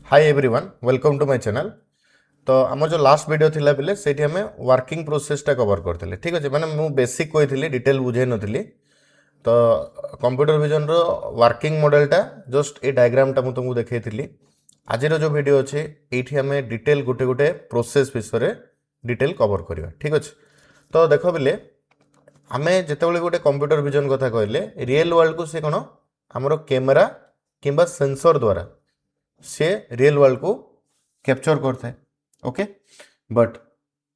Hi everyone welcome to my channel. तो आम जो लास्ट वीडियो थिला बिले सेठी हमें वर्किंग प्रोसेसटा कवर करते ठीक अच्छे मैंने मुझे बेसिक कही डिटेल बुझे नी। तो कंप्यूटर विजन रो वर्किंग मॉडलटा जस्ट ये डायग्रामटा मुझे तुमको देखी। आज जो वीडियो अच्छे ये आम डिटेल गोटे गोटे प्रोसेस विषय डिटेल कवर करवा ठीक अच्छे। तो देख बिले आम जिते गोटे कंप्यूटर विजन कथा कहले रियल वर्ल्ड को सी कौन आमर कैमेरा किंबा सेंसर द्वारा से रियल वर्ल्ड को कैप्चर करता है। ओके बट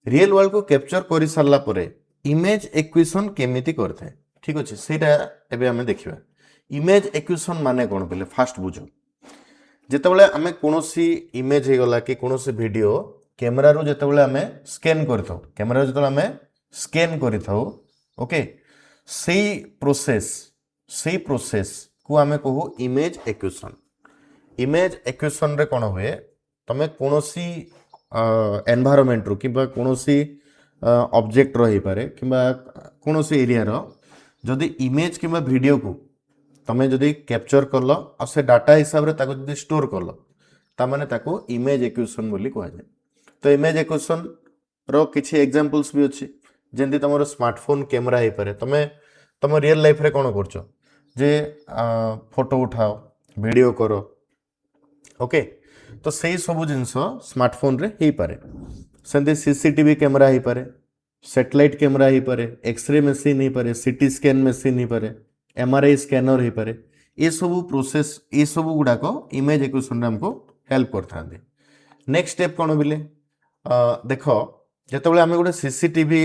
रियल वर्ल्ड को कैप्चर कर सारा पर इमेज एक्विजिशन केमिति करता है ठीक अच्छे सेटा एबे हमें देखिबा। इमेज एक्विजिशन माने कौन पहले फास्ट बुझ जितेबाला आम कौन इमेज हो गला कि कौन वीडियो कैमेरा रू जितेबाला आम स्कैन करथाउ कैमेरा जो आम स्कैन करथाउ ओके से प्रोसेस को आम कहू इमेज एक्विजिशन। इमेज एक्विजिशन रे कौन हुए तुम कौन एनवायरनमेंट रू कि कौन ऑब्जेक्ट रही पारे कि कौन एरिया रो जदि इमेज कि वीडियो को तुम जदि कैप्चर कल और से डाटा हिसाब से जदि स्टोर कल तामाने ताको इमेज एक्विजिशन बोली कह जाए। तो इमेज एक्विजिशन रो किछि एग्जांपल्स भी अच्छी जमी तुम स्मार्टफोन कैमेरा हो पारे तुम रियल लाइफ रे कौन कर जे फोटो उठाओ वीडियो करो ओके। तो सही सब जिनस स्मार्टफोन रे ही पारे सेमती सीसीटीवी कैमेरा हो पारे सैटेलाइट कैमेरा हो पारे एक्सरे मशीन हो पारे सीटी स्कैन मशीन हो पारे एमआरआई स्कैनर हो पारे ये सब प्रोसेस ये सब गुड़ाक इमेज एक्विजिशन हमको हेल्प करता। नेक्स्ट स्टेप कौन बिले देख जिते आम गोटे सीसीटीवी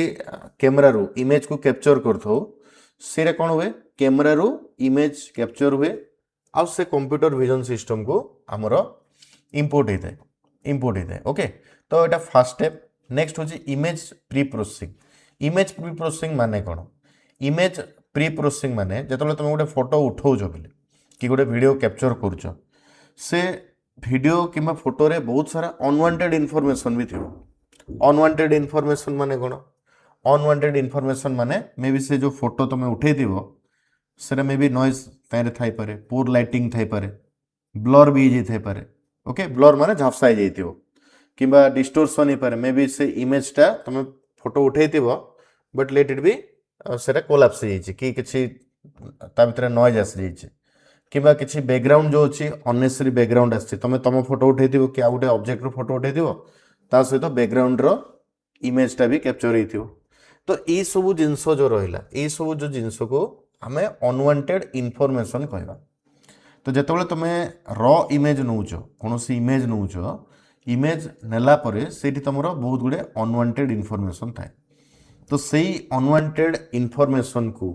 कैमेरा रू इमेज को कैप्चर करथो से कौन हुए कैमेरा रू इमेज कैप्चर हुए आउ से कंप्यूटर विजन सिस्टम को आमर इंपोर्ट होता है ओके। तो यहाँ फास्ट स्टेप नेक्स्ट हूँ image pre processing. Image pre processing माने कौन इमेज प्री प्रोसेसिंग माने जो तुम गोटे फोटो उठाऊ बोले कि गोटे वीडियो कैप्चर कर से वीडियो कि फोटो रे बहुत सारा अनवांटेड इनफॉरमेशन भी थी। अनवांटेड इनफॉरमेशन माने कौन अनवांटेड इनफॉरमेशन माने मे बी से जो फोटो तुम उठे से मे बी नॉइज तारे थाई पारे पुअर लाइटिंग थाई पारे ब्लर भी थाई पारे ओके ब्लर माने झपसाई जाइथिबो किंबा डिस्टोर्शन ही पारे मे बी से इमेजटा तुम फोटो उठे बट लेट इट बी सेटा कोलैप्स जाइछि कि किछि ता भितर नॉइज आसी जाइछि किंबा किछि बैकग्राउंड जो अछि अननेसेसरी बैकग्राउंड आछि तुम फोटो उठे कि आ गोटे ऑब्जेक्ट रो फोटो उठे ता सहित बैकग्राउंड रो इमेजटा भी कैप्चर होइथिबो। तो ये सब जिनस जो रहिला ये सब जो जिनस को आम अनवांटेड इनफॉरमेशन कहवा। तो जितेबाला तुम र इमेज नौच कौन इमेज नौच इमेज नेला परे सेठी तुमर बहुत गुड़े अनवांटेड इनफॉरमेशन थाए। तो सही अनवांटेड इनफॉरमेशन को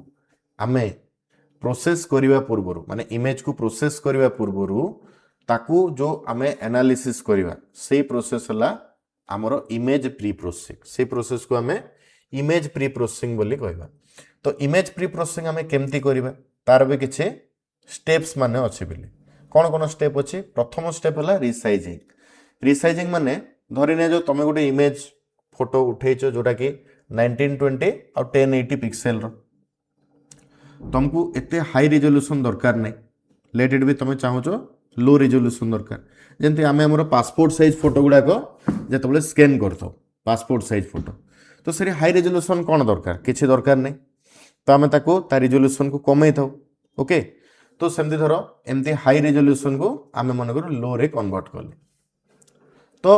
आम प्रोसेस करने पूर्वर माने इमेज को प्रोसेस करने पूर्वर ताकू जो आम एनालिसिस करवा से प्रोसेस है आमर इमेज प्री प्रोसेसिंग। से प्रोसेस को आम इमेज प्री प्रोसेसिंग बोली कहवा। तो इमेज प्री प्रोसेसिंग आम केमती करवा तार भी किसी स्टेप्स माने अच्छे बोले कौन कौन स्टेप अच्छी। प्रथम स्टेप है रिसाइजिंग। रिसाइजिंग माने धरी जो तुम गोटे इमेज फोटो उठेच जोटा कि 1920 और 1080 पिक्सेल तुमको एते हाई रिजोल्यूशन दरकार नहीं लेट इट भी तुम चाहो लो रिजोल्यूशन दरकार जमी आम आम पासपोर्ट साइज फोटो गुड़ाक जो स्कैन कर पासपोर्ट साइज फोटो तो से हाई रिजोल्यूशन कौन दरकार किसी दरकार नहीं तो आम ता रिजोल्यूशन को कमे था ओके। तो सेमती धर एमती हाई रिजोल्यूशन को आम मनकर लो रे कन्वर्ट कले। तो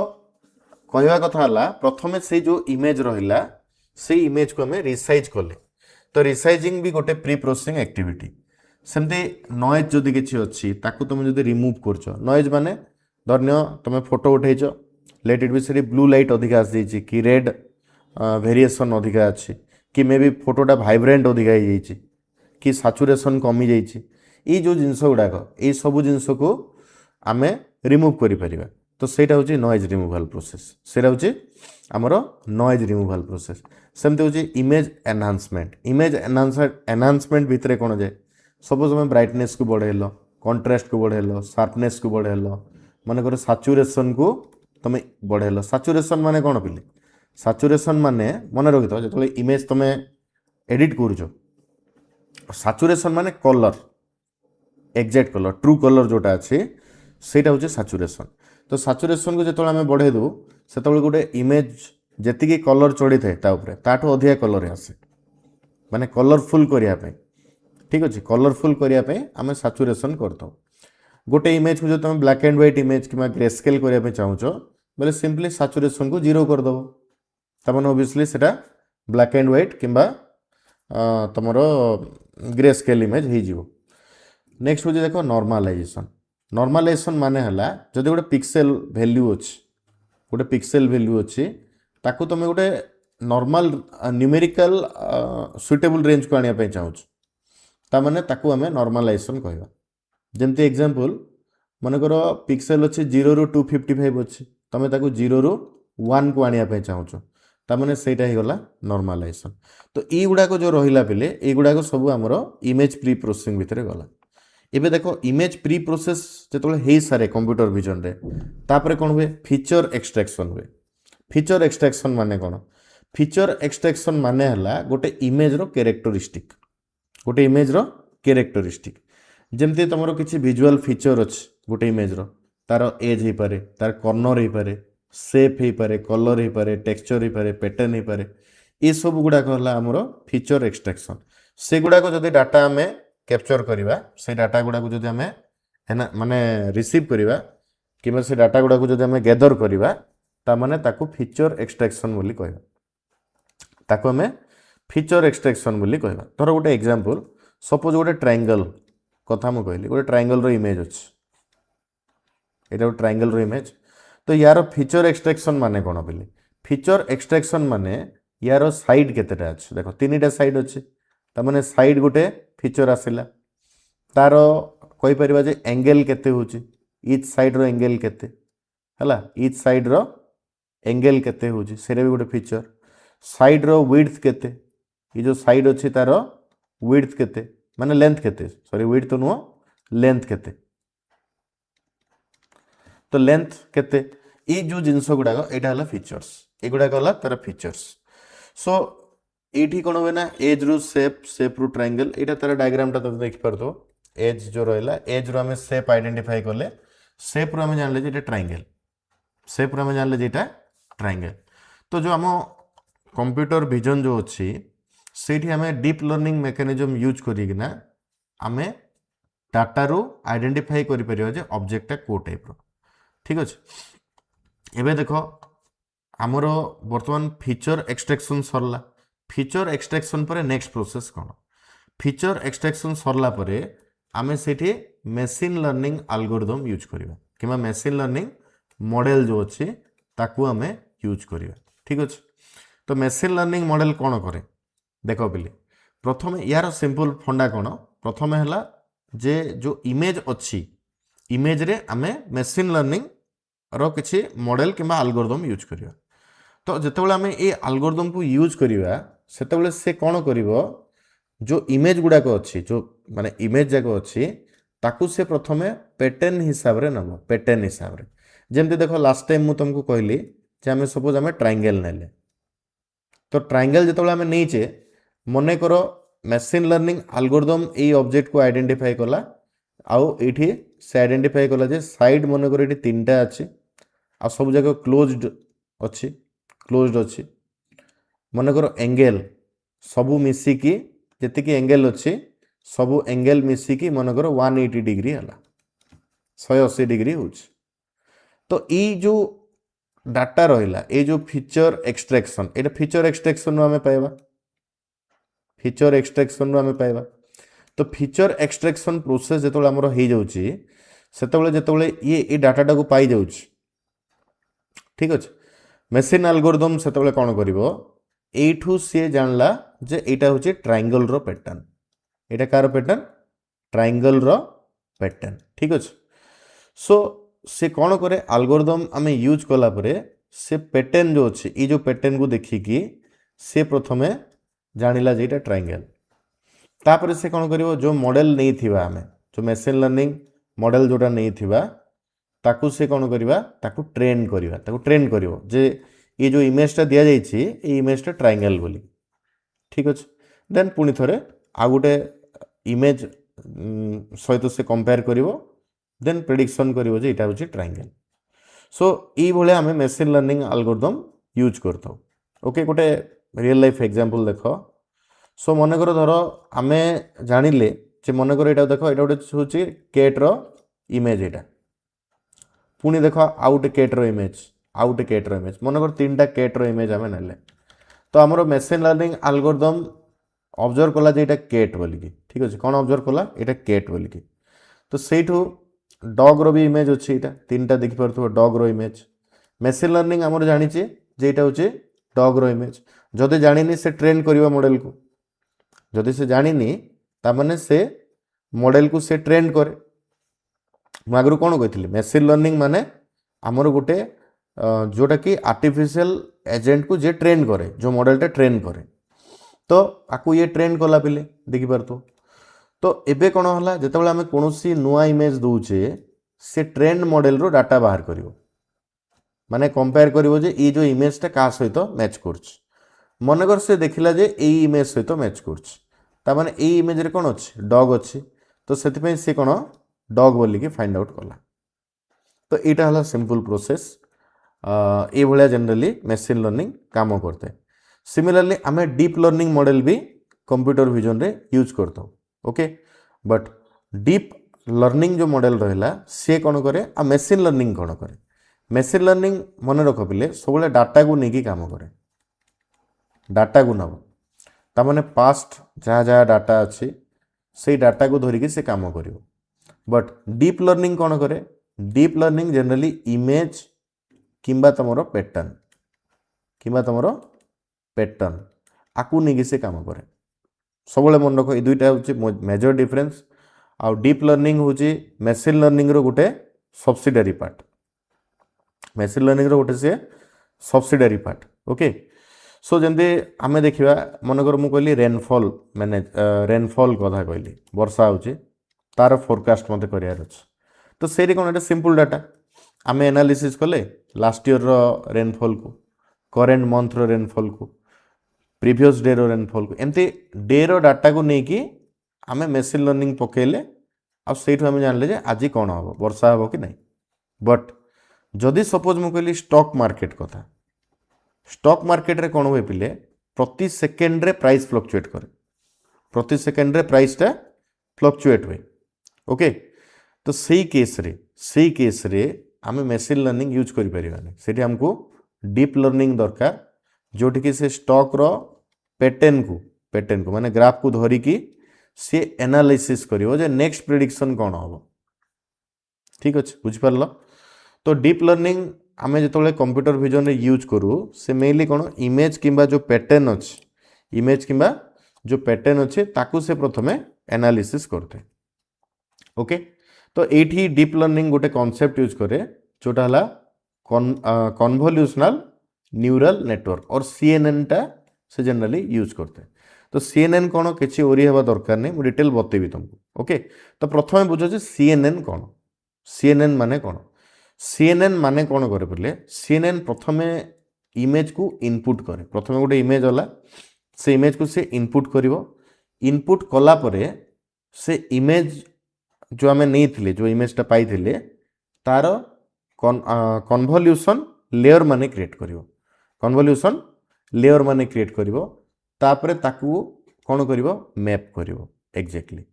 कहवा कथा प्रथम से जो इमेज रहा से इमेज को आम रिसाइज कले। तो रिसाइजिंग भी गोटे प्री प्रोसेसिंग एक्टिविटी। सेमती नॉइज जदि किसी अच्छी ताकू तुम जदि रिमूव कर नॉइज माने धन्य तुम फोटो उठेच लेट इट बी से ब्लू लाइट अधिका आसी कि रेड वेरिएशन अधिका अच्छी कि मे बी फोटोटा भाइब्रेंट अधिका हो कि सैचुरेशन कमी जाइए ये जो जिनस गुड़ाक ये सब जिनस को आम रिमूव करें। तो सहीटा हूँ नॉइज रिमूवाल प्रोसेस से आमर नॉइज रिमूवाल प्रोसेस। सेमती हूँ इमेज एनहांसमेंट। इमेज एनहांसमेंट भितर कौन जाए सपोज तुम ब्राइटनेस को बढ़ेल कंट्रास्ट को बढ़ेल शार्पनेस को बढ़ेल मनकर सैचुरेशन को तुम बढ़ेल। सैचुरेशन माने कौन पिले सैचुरेशन माने मन रखी था जो इमेज तुम एडिट कर सैचुरेशन माने colour exact colour true colour जोटा अच्छे सेटा हूँ सैचुरेशन। तो सैचुरेशन को जो आम बढ़े दू से गोटे इमेज जी कलर चढ़ी थाए ताठू अधिका कलर आसे माने कलरफुल करने ठीक अच्छे कलरफुल करने आम सैचुरेशन करता गोटे इमेज को जो तुम ब्लैक एंड व्हाइट इमेज कि ग्रेस्केल करने चाहूच बोले सिंपली सैचुरेशन को 0 करदेव तमें ओबियसली से ब्लैक एंड व्हाइट कि तुम ग्रे स्केल इमेज हो। नेक्स्ट हूँ देख नॉर्मलाइजेशन नॉर्मलाइजेशन माने हला जदि गोटे पिक्सेल वैल्यू अच्छी गोटे पिक्सेल वैल्यू अच्छी ताकू तुम गोटे नॉर्मल न्यूमेरिकल सुइटेबल रेंज को आने चाहूँ ताने ताकू आम नॉर्मलाइजेशन कहवा जमती एग्जांपल मनकर पिक्सेल अच्छे 0 ରୁ 255 अच्छी तुम ताकू 0 ରୁ 1 को आने चाहूँ ताने सेटा ही गला नॉर्मलाइजेशन। तो ये गुड़ाक जो रहा पे ये गुड़ाक सब आमर इमेज प्री प्रोसेसिंग भितर गला। एबे देखो इमेज प्री प्रोसेस जो हो सारे कंप्यूटर विजन रे तापरे कौन हुए फीचर एक्सट्रैक्शन हुए। फीचर एक्सट्रैक्शन माने कौन फीचर एक्सट्रैक्शन माने हला गोटे इमेज रो कैरेक्टरिस्टिक गोटे इमेज रो कैरेक्टरिस्टिक जमती तुम किसी विजुअल फीचर अच्छे गोटे इमेज रो तार एज हो पारे तार कॉर्नर हो पारे शेप हो पारे कलर हो पारे टेक्सचर हो पारे पैटर्न हो पारे ये सब गुड़ाक आमर फीचर एक्सट्रैक्शन से गुड़ाक जदि डाटा आम कैप्चर करवा से डाटा गुड़ाक जदि आम माने रिसीव करवा कि से डाटा गुड़ाक जदि आम गैदर करवा तामाने ताकू फीचर एक्सट्रैक्शन बोली कहवा ताकू आम फीचर एक्सट्रैक्शन बोली कहवा। धर गोटे एग्जांपल सपोज गोटे ट्रायंगल कथा मु कहली गोटे ट्रायंगल रो इमेज अच्छे एटा गोटे ट्रायंगल रो इमेज तो यार फीचर एक्सट्रैक्शन माने कौन बोली फीचर एक्सट्रैक्शन माने यार साइड केतेटा अच्छे देख 3टा साइड अच्छे तामाने साइड गोटे फीचर आसिला तार कहि परिबा जे एंगल केते होची ईच साइड रो एंगल केते हला ईच साइड रो एंगल केते होची सेरे भी गोटे फीचर साइड रो विड्थ केते ये जो साइड अच्छी तार विड्थ केते माने लेंथ केते सॉरी विड्थ तो नुह लेंथ केते तो लेंथ केते ये जो जिनस गुड़ाक यहाँ है फीचर्स ये गुड़ाक है तार फीचर्स। सो ये कौन हुए ना एज रु शेप शेप रु ट्रायंगल यहाँ तार डायग्राम टा देखिपार तो एज जो रहा एज रु आम शेप आइडेंटिफाई कले शेप रु आम जानले जे ट्रायंगल शेप रु आम जानले जे ट्रायंगल। तो जो आम कंप्यूटर विजन जो अच्छी से आम डीप लर्निंग मेकानिज्म यूज करना आम डाटा रू आइडेंटिफाई कर ऑब्जेक्टा को टाइप रो ठीक अच्छे। एबे देखो आमर बर्तमान फीचर एक्सट्रैक्शन सरला फीचर एक्सट्रैक्शन पर नेक्स्ट प्रोसेस कौन फीचर एक्सट्रैक्शन सरला पर आम से मशीन लर्निंग एल्गोरिथम यूज करवा कि मशीन लर्निंग मॉडल जो अच्छे ताकू आम यूज करवा ठीक अच्छे। तो मशीन लर्निंग मॉडल कौन करे देख बोले प्रथम यार सिंपल फंडा कौन प्रथम है जे जो इमेज अच्छी इमेज रे आमे मशीन लर्निंग रो किसी मॉडल कि एल्गोरिथम यूज करवा। तो जितेबाला आम ये एल्गोरिथम को यूज करवा सेतेबाला से कौन करिवो जो इमेज गुड़ाक अच्छी जो माने इमेज जाक अच्छी ताकू से प्रथम पैटर्न हिसाब रे नब पैटर्न हिसाब रे जेमती देखो लास्ट टाइम मु तुमको कहली जे आम सपोज आम ट्रायंगल नेले तो ट्रायंगल जितेबाला आम नहींचे मन कर मशीन लर्निंग एल्गोरिथम ये ऑब्जेक्ट को आइडेंटिफाई कला आउ ये से आइडेंटिफाई कला जे साइड मन कर 3टा अच्छी आ सब जगह क्लोज्ड अच्छी मनकर एंगल सबू मिसिकी जी एंगल अच्छी सबू एंगल मिसिकी मनकर 180 डिग्री है 180 डिग्री हो। तो ये जो डाटा रहा ये जो फीचर एक्सट्रैक्शन ये फीचर एक्सट्रैक्शन आम पाइबा फीचर एक्सट्रैक्शन आम पाइबा। तो फीचर एक्सट्रैक्शन प्रोसेस जो आमर हो जाउची सेतेबेले जेतेबेले ये डाटा को पाई जाउची ठीक अच्छे मशीन एल्गोरिथम सेतेबेले कौन करिवो एठू सी जानला जे एटा होची ट्रायंगल रो पैटर्न एटा कार पैटर्न ट्रायंगल रो पैटर्न ठीक अच्छे। सो से कौन करे एल्गोरिथम आम यूज कला परे से पैटर्न जो अच्छे ये जो पैटर्न को देखिकी से प्रथमे जानिला जे एटा ट्रायंगल तापर से कौन करिवो जो मॉडल नहीं थिबा आमे जो मशीन लर्निंग मॉडल जोटा नहीं थिबा ताकू से कौन करिवा ताकू ट्रेन करिवा ताकू ट्रेन करिवो जे ये जो इमेजटा दिया जाइछि ये इमेजटा ट्रायंगल बोली ठीक अच्छे। देन पुणी थरे आ गोटे इमेज सहित से कंपेयर करिवो देन प्रेडिक्शन करिवो जे एटा होछि ट्रायंगल। सो ये भाया आम मेसीन लर्निंग आल्गोरिथम यूज करता। ओके गोटे रियल लाइफ एग्जांपल देख। सो मनकर धर आम जानिले जे मनकर यहाँ देख ये गोटे हूँ केट्र इमेज यहाँ पुणी देख आउ गोटे केट्र इमेज आउ गोटे केट्र इमेज मनकर 3टा केट्र इमेज आम ना तो आमर मेसीन लर्निंग आल्गोरिथम ऑब्जर्व कला जे केट बोलिकी ठीक अच्छे कौन ऑब्जर्व कला यहाँ केट बोलिकी तो सेठू डॉग रो भी इमेज अच्छी यहाँ 3टा देखिपे डॉग रो इमेज मेसीन लर्निंग आमर जानी जे यहाँ हूँ डॉग रो इमेज जदि जानी से ट्रेन करवा मॉडल को जदि से जानी तामाने से मॉडल को से ट्रेन करे आगु कौन कही मेसीन लर्निंग माने आमर गोटे जोटा कि आर्टिफिशियल एजेंट को जे ट्रेन करे जो मॉडलटा ट्रेन करे तो आपको ये ट्रेन कला पिले देखिपार तो एबे कौन है जिते आम कौन नुआ इमेज दौचे से ट्रेंड मॉडल रो डाटा बाहर कर माने कंपेयर करिवो जे ये जो इमेजटा क्या सहित मैच कर मनकर से देखला जे ए इमेज सहित मैच कर माने ए इमेज रे कौन अच्छे डॉग अच्छी तो से सी कौन डॉग बोलिकी फाइंड आउट कला तो यहाँ है सिंपल प्रोसेस ये भाया जनरली मेसीन लर्निंग काम करते। सिमिलरली आम डीप लर्निंग मॉडल भी कंप्यूटर विजन रे यूज करता ओके बट डीप लर्निंग जो मॉडल रहा सी कौन करे आ मेसीन लर्निंग कौन करे मेसीन लर्निंग मन रख पिले सब डाटा को लेकिन काम करे डाटा को नब ताने पास्ट जहाँ जहाँ डाटा अच्छी से डाटा को धरिकी से काम कर बट डीप लर्निंग कौन करे डीप लर्निंग जनरली इमेज किंबा तुमर पैटर्न आकु नहीं से काम करे सब मन रख ये दुईटा हूँ मेजर डिफरेंस आउ डीप लर्निंग हूँ मेसीन लर्निंग रो गोटे सब्सिडियरी पार्ट मेसीन लर्निंग रो गोटे सी सब्सिडियरी पार्ट ओके सो जमी आम देखा मनकर मुझे कहली रेनफॉल मैंने रेनफॉल कथा कहली वर्षा हो तार फोरकास्ट मत करार अच्छे तो से कौन एटा सिंपल डाटा आम एनालिसिस कले लास्ट ईयर रो रेनफॉल को करेन्ट मंथ रो रेनफॉल को प्रीवियस डे रो रेनफॉल को एमती डे रो डाटा को लेकिन आम मेसीन लर्निंग पकेले आठ आम जानले जे आज कौन हम वर्षा हम कि नहीं बट जदि सपोज मुझे कहली स्टॉक मार्केट कथा स्टॉक मार्केट रे कौन हुए पिले प्रति सेकेंड रे प्राइस फ्लक्चुएट करे प्रति सेकेंड रे प्राइसटा फ्लक्चुएट हुए ओके तो सही केस रे आम मेसीन लर्निंग यूज करि परिबानी सेठी हमको डीप लर्निंग दरकार जोटी कि से स्टॉक रो पैटर्न को माने ग्राफ को धरिकी सी एनालिसिस करिवो जे नेक्स्ट प्रेडिक्शन कौन हम ठीक अच्छे बुझिपार तो डीप लर्निंग आम जो कंप्यूटर विजन रे यूज करूँ से मेनली कौन इमेज किंबा जो पैटर्न अच्छे इमेज किंबा जो पैटर्न अच्छे ताकू से प्रथमे एनालिसिस करते ओके तो ये डीप लर्निंग गोटे कॉन्सेप्ट यूज करे जोटा है कन्वोल्यूशनल न्यूरल नेटवर्क और सीएनएन टा से जनरली यूज करते तो सीएनएन कौन किसी ओरी हवा दरकार नहीं मुझे डिटेल बतेबी तुमको ओके तो प्रथम बुझ सीएनएन कौन सीएनएन माने कौन सीएनएन माने कौन करे बोले सीएनएन प्रथमे इमेज को इनपुट करे प्रथमे गोटे इमेज वाला से इमेज को से इनपुट करिवो इनपुट कला परे से इमेज जो आम नहीं जो इमेजटा पाई तार कन्वोल्यूशन लेयर माने क्रिएट करिवो कन्वोल्यूशन लेयर माने क्रिएट करिवो तापरे ताकू कौन करिवो मैप करिवो एक्जेक्टली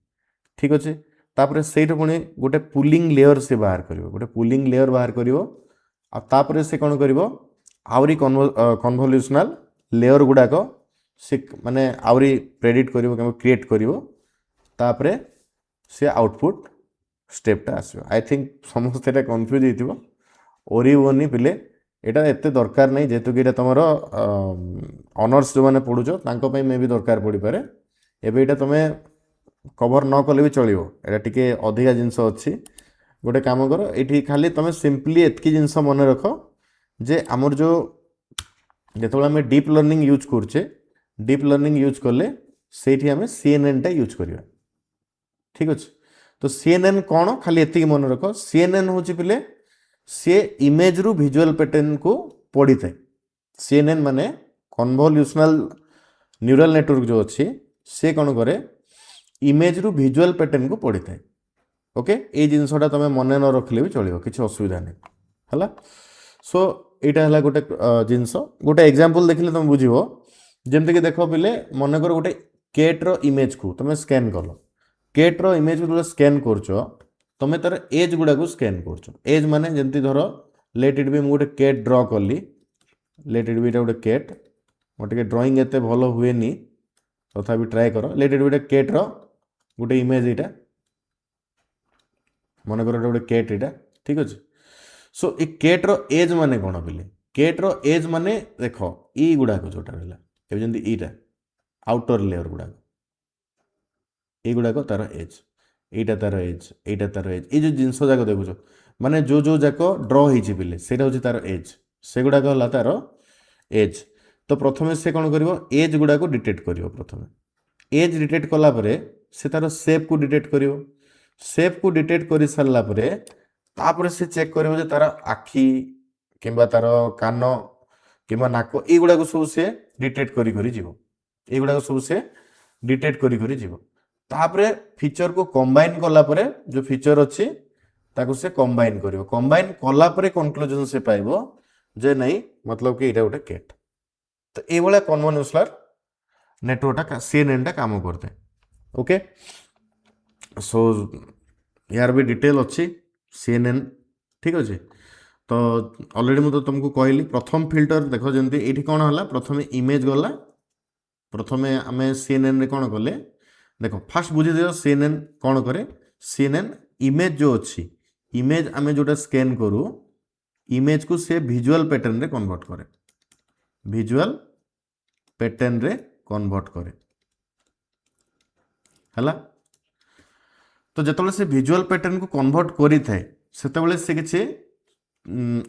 ठीक अच्छे तापरे सेठ पुणी गोटे पुलिंग लेयर से बाहर करिवो गोटे पुलिंग लेयर बाहर करिवो आ तापरे से कौन करिवो आउरी कन्वोल्यूशनल लेयर गुड़ाक से माने आउरी प्रेडिक्ट करिवो क्रिएट करिवो तापरे से आउटपुट स्टेपटा आसो आई थिंक समस्त एटा कन्फ्यूज होइतिबो ओरी ओनी पिले एटा एते दरकार नहीं जेतु कि तुम ऑनर्स जो मैंने पढ़ुच मे भी दरकार पड़ पारे एबे एटा तुम कवर न कले भी चलो एटा टिके अधिका जिनस अच्छी गोटे काम कर ये खाली तुम सिंपली एतकी जिनस मन रख जे आमर जो जो आम डीप लर्निंग यूज करचे डीप लर्निंग यूज कले से आम सीएनएन टा यूज करवा ठीक अच्छे तो सीएनएन कौन खाली एति मन रख सीएनएन हूँ पिले सी इमेज रु विजुअल पैटर्न को पढ़ी थाए सीएनएन माने कन्वोल्यूशनल न्यूरल नेटवर्क जो अच्छी से कौन करे इमेज रु विजुअल पैटर्न को पढ़ी थाए ओके ये जिनसटा तुम मन न रखले भी चलो किसी असुविधा नहीं है। सो यहाँ है गोटे जिनस गोटे एग्जांपल देखिले तुम बुझिबो जेमते कि देख पिले मन कर गोटे केट रो इमेज को तुम स्कैन कल केट रो इमेज को स्कैन करछ तुम तार एज गुड़ा को स्कैन करछ एज माने जमती धर लेट इट बी मु गोटे केट ड्र कली लेट इट बी गोटे केट मोटे ड्रॉइंग एते भल हुए नी तथा ट्राए कर लेट इट बी गोटे केट रो गोटे इमेज यहाँ मन कर गोटे केट यहाँ ठीक अच्छे। सो ए केट रो एज माने कौन पिले केट रो एज माने देख ई गुड़ाक जोटा रहा जमी ईटा आउटर लेयर गुड़ाक युड़ाक तार एज यहाँ तार एज यहाँ तार एज ये जो जिनस जाक देखुच माने जो जाक ड्र हो पिले से तार एज से गुड़ाक है तार एज। तो प्रथम से कौन कर एज गुड़ाक डिटेक्ट कर प्रथम एज डिटेक्ट कलापर से तार सेप को डिटेक्ट कर सेप को डिटेक्ट कर सारापर तापर से चेक कर तार आखि कि तार कान कि नाक युड़ाक सब से डिटेक्ट करुड़ाक सब से डिटेक्ट कर फीचर को कंबाइन कलापर जो फीचर अच्छी ताको से कंबाइन कर कंबाइन कलापर कंक्लूजन से पाइबो जे नहीं मतलब कि यहाँ गोटे केट। तो ये कन्वोल्यूशनल नेटवर्क CNN टा काम करते ओके। सो यार भी डिटेल अच्छी CNN ठीक अच्छे। तो ऑलरेडी मुझे तुमको कहली प्रथम फिल्टर देख जमी ये कौन है प्रथम इमेज गला प्रथम आम CNN रे कौन कले देख फास्ट बुझे दियो CNN कौन करे CNN इमेज जो अच्छी इमेज आम जोटा स्कैन करू इमेज को से विजुअल पैटर्न रे कन्वर्ट करे विजुअल पैटर्न रे कन्वर्ट करे हला। तो जिते से विजुअल पैटर्न को कन्वर्ट करी थाए सेते से किसी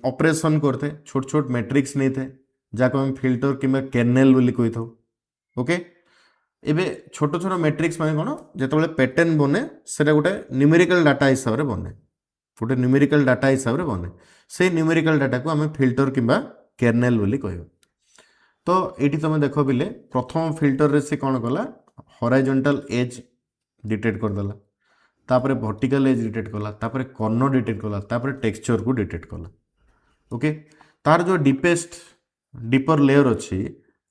ऑपरेशन करते छोट छोट मैट्रिक्स नहीं थे जहाँ हम फिल्टर कि कर्नेल बोली कही था ओके। एबे छोट छोट मैट्रिक्स माने कौन जो पैटर्न बने से गोटे न्यूमेरिकल डाटा हिसाब से बने गोटे न्यूमेरिकल डाटा हिसाब से बने से न्यूमेरिकल डाटा को आम फिल्टर कि कर्नेल बोली कह। तो ये तुम देख पिले प्रथम फिल्टर रे से कौन कला हॉराइजॉन्टल एज डिटेक्ट करदेला तापर वर्टिकल एज डिटेक्ट कला तापर कॉर्नर डिटेक्ट कला तापर टेक्सचर को डिटेक्ट कला ओके। तार जो डीपर लेयर अच्छी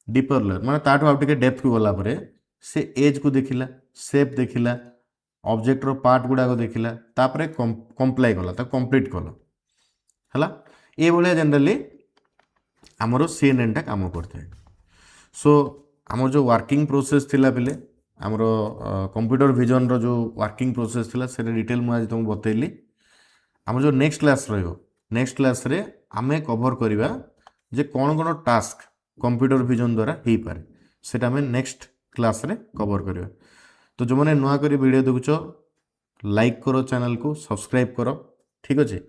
डीपर लेयर माने ताठू आउ टिके डेप्थ को गला परे से एज को देखिला शेप देखिला ऑब्जेक्ट रो पार्ट गुडा को देखिला तापर कंप्लाई कला ता कंप्लीट कला हला। ए भलिया जनरली आमर CNN टा काम करता है। सो आमर जो वर्किंग प्रोसेस थिला पिले आमर कंप्यूटर विजन रो जो वर्किंग प्रोसेस थिला से डिटेल मुझे आज तुमको बतैली। आम जो नेक्स्ट क्लास रहिबो नेक्स्ट क्लास रे आमे कवर करिबा जे कौन कौन टास्क कंप्यूटर विजन द्वारा हो पारे सेटा आमे नेक्स्ट क्लास रे कवर करिबा। तो जो मैंने नुआ करी वीडियो देखुच लाइक करो चैनल को सब्सक्राइब करो ठीक अच्छे।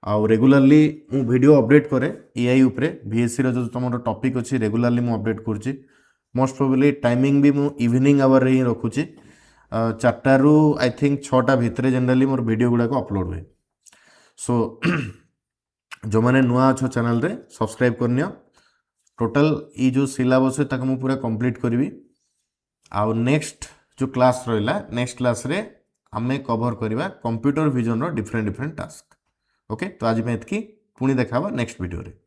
आउ रेगुलाली मु वीडियो अपडेट करे AI उपरे VSC रो जो तुम टॉपिक अच्छी रेगुलाली मु अपडेट करुच्ची मोस्ट प्रोबेबली टाइमिंग भी मु इवनिंग आवर रे ही रखुची 4टा रु आई थिंक 6टा भितर जनरली मोर वीडियो गुड़ा को अपलोड हुए। सो जो मैंने नुआ अच्छो चैनल रे सब्सक्राइब करनियो टोटल ये जो सिलेबस है ताको मु पूरा कंप्लीट करी। आउ नेक्स्ट जो क्लास रहा नेक्स्ट क्लास रे आमे कवर करिबा कंप्यूटर विजन रो डिफरेंट टास्क ओके। तो आज में इतकी पुणी देखा नेक्स्ट वीडियो रे।